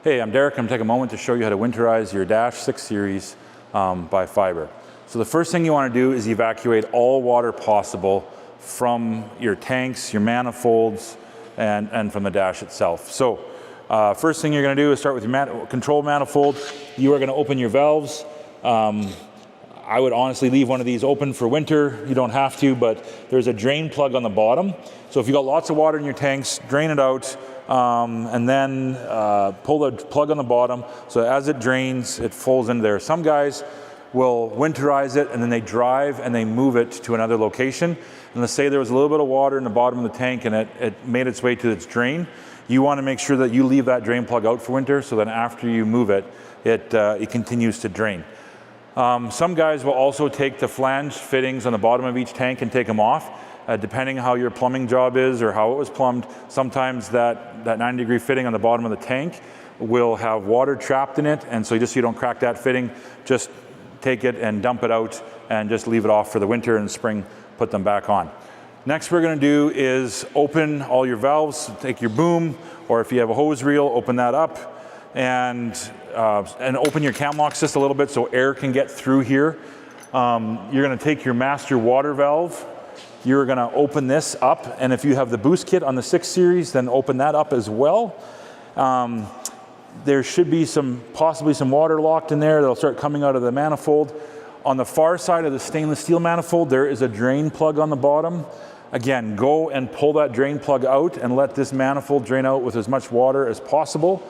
Hey, I'm Derek. I'm going to take a moment to show you how to winterize your Dash 6 Series by fiber. So the first thing you want to do is evacuate all water possible from your tanks, your manifolds, and from the Dash itself. So first thing you're going to do is start with your control manifold. You are going to open your valves. I would honestly leave one of these open for winter. You don't have to, but there's a drain plug on the bottom. So if you've got lots of water in your tanks, drain it out. And then pull the plug on the bottom, so as it drains, it falls into there. Some guys will winterize it, and then they drive and they move it to another location. And let's say there was a little bit of water in the bottom of the tank and it made its way to its drain. You want to make sure that you leave that drain plug out for winter, so that after you move it, it continues to drain. Some guys will also take the flange fittings on the bottom of each tank and take them off. Depending how your plumbing job is or how it was plumbed, sometimes that 90-degree fitting on the bottom of the tank will have water trapped in it, and so just so you don't crack that fitting, just take it and dump it out and just leave it off for the winter, and spring put them back on. Next we're going to do is open all your valves. Take your boom, or if you have a hose reel, open that up, and open your cam locks just a little bit so air can get through here. You're going to take your master water valve. You're going to open this up, and if you have the boost kit on the 6 Series, then open that up as well. There should be possibly some water locked in there that'll start coming out of the manifold. On the far side of the stainless steel manifold, there is a drain plug on the bottom. Again, go and pull that drain plug out and let this manifold drain out with as much water as possible.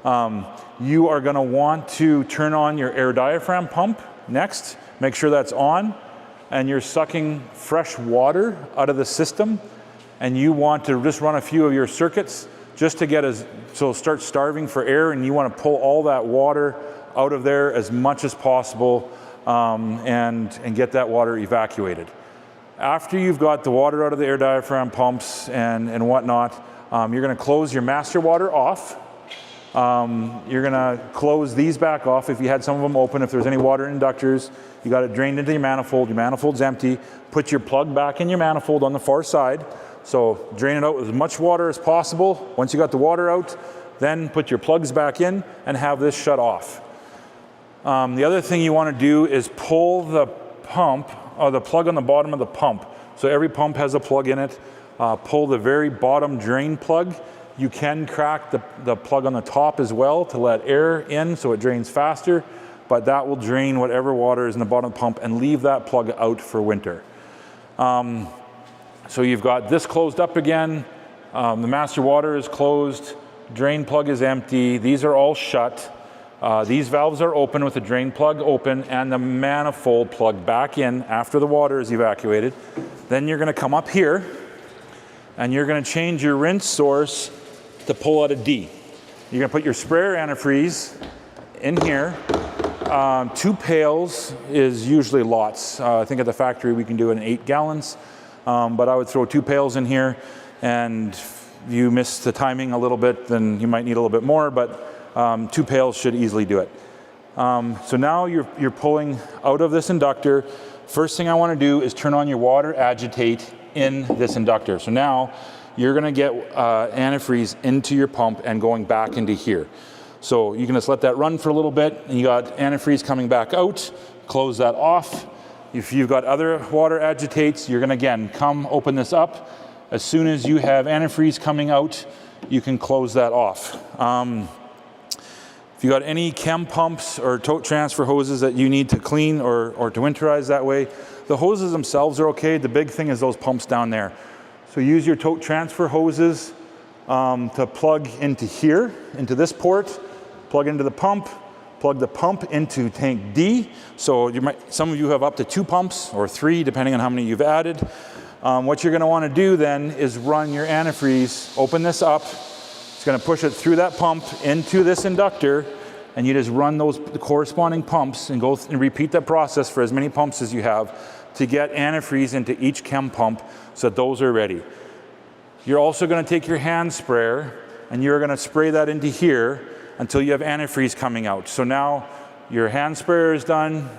You are going to want to turn on your air diaphragm pump next. Make sure that's on. And you're sucking fresh water out of the system, and you want to just run a few of your circuits just to get so start starving for air, and you want to pull all that water out of there as much as possible, and get that water evacuated. After you've got the water out of the air diaphragm pumps and whatnot, you're going to close your master water off. You're going to close these back off if you had some of them open. If there's any water inductors, you got it drained into your manifold's empty. Put your plug back in your manifold on the far side. So drain it out with as much water as possible. Once you got the water out, then put your plugs back in and have this shut off. The other thing you want to do is pull the pump, or the plug on the bottom of the pump. So every pump has a plug in it. Pull the very bottom drain plug. You can crack the plug on the top as well to let air in so it drains faster, but that will drain whatever water is in the bottom of the pump and leave that plug out for winter. So you've got this closed up again, the master water is closed, drain plug is empty, these are all shut. These valves are open with the drain plug open and the manifold plug back in after the water is evacuated. Then you're going to come up here and you're going to change your rinse source to pull out a D. You're going to put your sprayer antifreeze in here. 2 pails is usually lots. I think at the factory we can do it in 8 gallons, but I would throw 2 pails in here, and if you miss the timing a little bit, then you might need a little bit more, but 2 pails should easily do it. So now you're pulling out of this inductor. First thing I want to do is turn on your water agitate in this inductor. So now you're going to get antifreeze into your pump and going back into here. So you can just let that run for a little bit, and you got antifreeze coming back out. Close that off. If you've got other water agitates, you're going to again come open this up. As soon as you have antifreeze coming out, you can close that off. If you got any chem pumps or tote transfer hoses that you need to clean or to winterize that way, the hoses themselves are okay. The big thing is those pumps down there. So use your tote transfer hoses to plug into here, into this port, plug into the pump, plug the pump into tank D. So some of you have up to 2 pumps or 3, depending on how many you've added. What you're going to want to do then is run your antifreeze, open this up. It's going to push it through that pump into this inductor, and you just run the corresponding pumps and go and repeat that process for as many pumps as you have to get antifreeze into each chem pump so that those are ready. You're also going to take your hand sprayer and you're going to spray that into here until you have antifreeze coming out. So now your hand sprayer is done,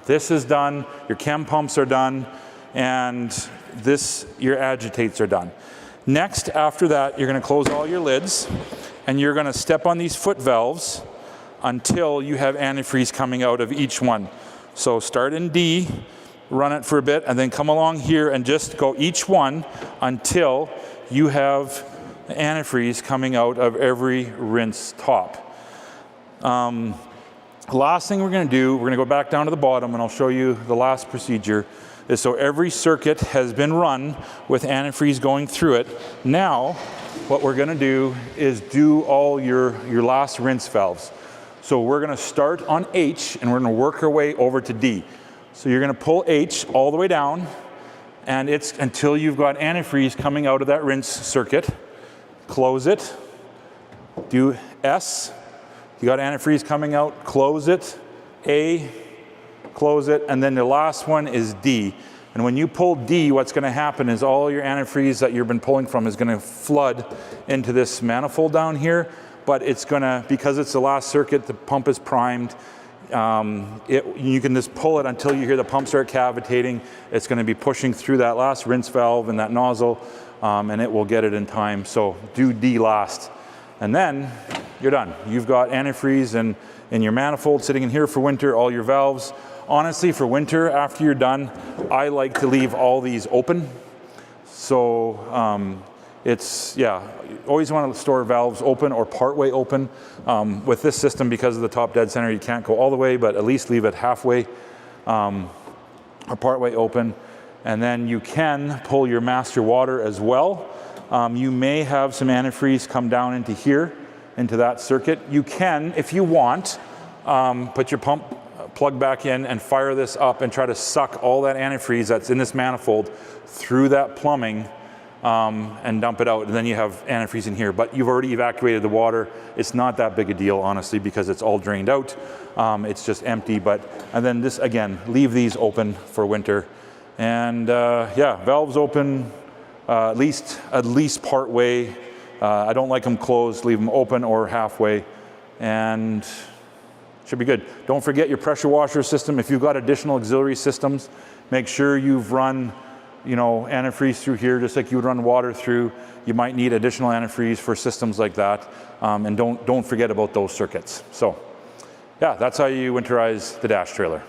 this is done, your chem pumps are done, and your agitates are done. Next, after that, you're going to close all your lids and you're going to step on these foot valves until you have antifreeze coming out of each one. So start in D, run it for a bit, and then come along here and just go each one until you have antifreeze coming out of every rinse top. Last thing we're going to do, we're going to go back down to the bottom, and I'll show you the last procedure. Is so every circuit has been run with antifreeze going through it. Now, what we're going to do is do all your last rinse valves. So we're going to start on H, and we're going to work our way over to D. So you're going to pull H all the way down, and it's until you've got antifreeze coming out of that rinse circuit. Close it. Do S. You got antifreeze coming out. Close it. A. Close it. And then the last one is D. And when you pull D, what's going to happen is all your antifreeze that you've been pulling from is going to flood into this manifold down here. But it's going to, because it's the last circuit, the pump is primed. You can just pull it until you hear the pump start cavitating. It's going to be pushing through that last rinse valve and that nozzle, and it will get it in time. So do D last, and then you're done. You've got antifreeze in your manifold sitting in here for winter, all your valves. Honestly, for winter, after you're done, I like to leave all these open. So it's, yeah, you always want to store valves open or partway open. With this system, because of the top dead center, you can't go all the way, but at least leave it halfway or partway open. And then you can pull your master water as well. You may have some antifreeze come down into here, into that circuit. You can, if you want, put your pump plug back in and fire this up and try to suck all that antifreeze that's in this manifold through that plumbing and dump it out, and then you have antifreeze in here. But you've already evacuated the water. It's not that big a deal, honestly, because it's all drained out. It's just empty. And then this, again, leave these open for winter. And yeah, valves open at least part way. I don't like them closed. Leave them open or halfway, and should be good. Don't forget your pressure washer system. If you've got additional auxiliary systems, make sure you've run, antifreeze through here, just like you would run water through. You might need additional antifreeze for systems like that, and don't forget about those circuits. So, yeah, that's how you winterize the dash trailer.